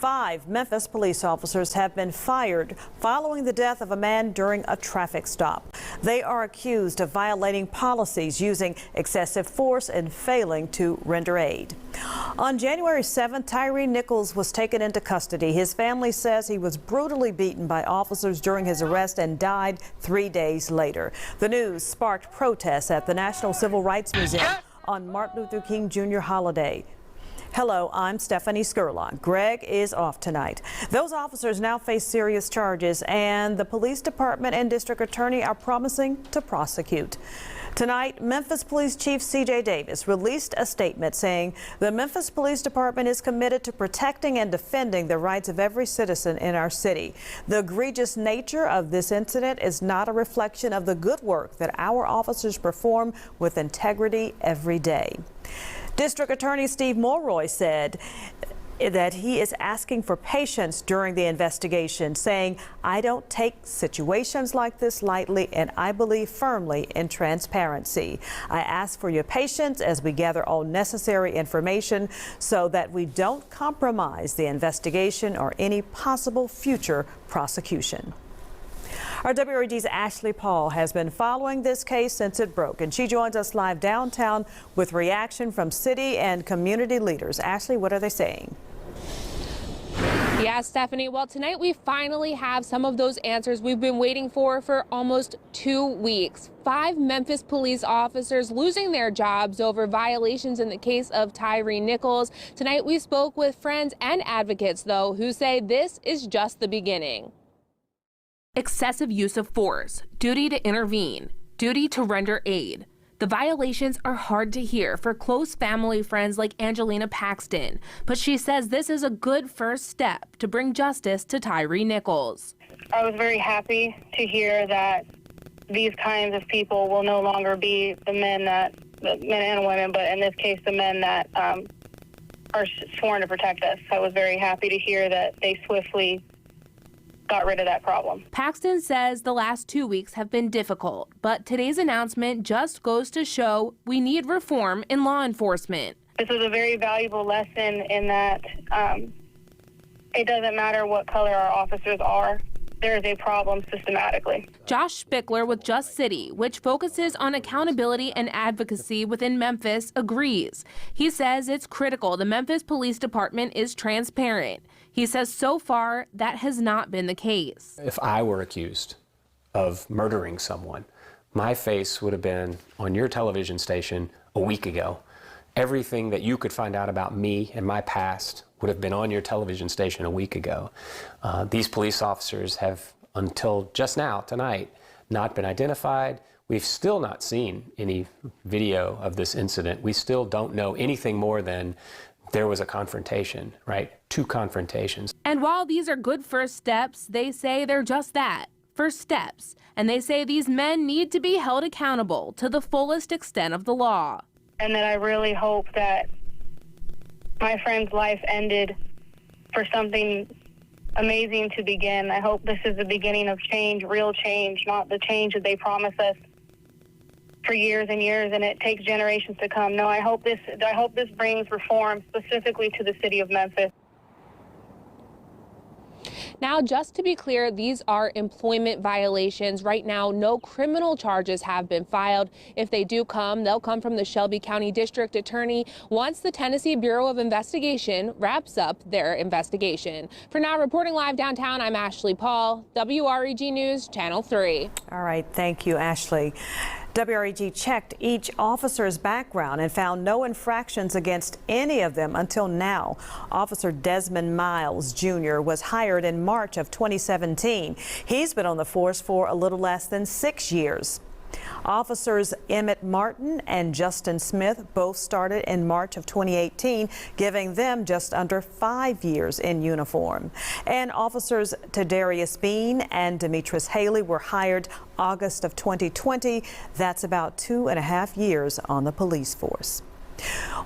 5 Memphis police officers have been fired following the death of a man during a traffic stop. They are accused of violating policies, using excessive force, and failing to render aid. On January 7th, Tyre Nichols was taken into custody. His family says he was brutally beaten by officers during his arrest and died 3 days later. The news sparked protests at the National Civil Rights Museum on Martin Luther King Jr. holiday. Hello, I'm Stephanie Skurlock. Greg is off tonight. Those officers now face serious charges, and the police department and district attorney are promising to prosecute. Tonight, Memphis Police Chief C.J. Davis released a statement saying the Memphis Police Department is committed to protecting and defending the rights of every citizen in our city. The egregious nature of this incident is not a reflection of the good work that our officers perform with integrity every day. District Attorney Steve Mulroy said that he is asking for patience during the investigation, saying, "I don't take situations like this lightly, and I believe firmly in transparency. I ask for your patience as we gather all necessary information so that we don't compromise the investigation or any possible future prosecution." Our WREG's Ashley Paul has been following this case since it broke, and she joins us live downtown with reaction from city and community leaders. Ashley, what are they saying? Yeah, Stephanie. Well, tonight we finally have some of those answers we've been waiting for almost 2 weeks. 5 Memphis police officers losing their jobs over violations in the case of Tyre Nichols. Tonight we spoke with friends and advocates, though, who say this is just the beginning. Excessive use of force, duty to intervene, duty to render aid. The violations are hard to hear for close family friends like Angelina Paxton, but she says this is a good first step to bring justice to Tyre Nichols. I was very happy to hear that these kinds of people will no longer be the men and women, but in this case, the men that are sworn to protect us. I was very happy to hear that they swiftly got rid of that problem. Paxton says the last 2 weeks have been difficult, but today's announcement just goes to show we need reform in law enforcement. This is a very valuable lesson in that it doesn't matter what color our officers are. There is a problem systematically. Josh Spickler with Just City, which focuses on accountability and advocacy within Memphis, agrees. He says it's critical the Memphis Police Department is transparent. He says so far that has not been the case. If I were accused of murdering someone, my face would have been on your television station a week ago. Everything that you could find out about me and my past would have been on your television station a week ago. These police officers have, until just now, tonight, not been identified. We've still not seen any video of this incident. We still don't know anything more than there was a confrontation, right? 2 confrontations. And while these are good first steps, they say they're just that, first steps. And they say these men need to be held accountable to the fullest extent of the law. And that I really hope that my friend's life ended for something amazing to begin. I hope this is the beginning of change, real change, not the change that they promise us for years and years, and it takes generations to come. No, I hope this brings reform specifically to the city of Memphis. Now, just to be clear, these are employment violations. Right now, no criminal charges have been filed. If they do come, they'll come from the Shelby County District Attorney once the Tennessee Bureau of Investigation wraps up their investigation. For now, reporting live downtown, I'm Ashley Paul, WREG News, Channel 3. All right, thank you, Ashley. WREG checked each officer's background and found no infractions against any of them until now. Officer Desmond Miles Jr. was hired in March of 2017. He's been on the force for a little less than 6 years. Officers Emmett Martin and Justin Smith both started in March of 2018, giving them just under 5 years in uniform. And officers Tadarius Bean and Demetrius Haley were hired August of 2020. That's about 2.5 years on the police force.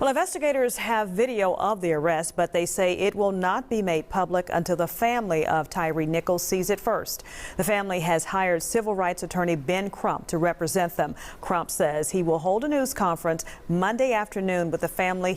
Well, investigators have video of the arrest, but they say it will not be made public until the family of Tyre Nichols sees it first. The family has hired civil rights attorney Ben Crump to represent them. Crump says he will hold a news conference Monday afternoon with the family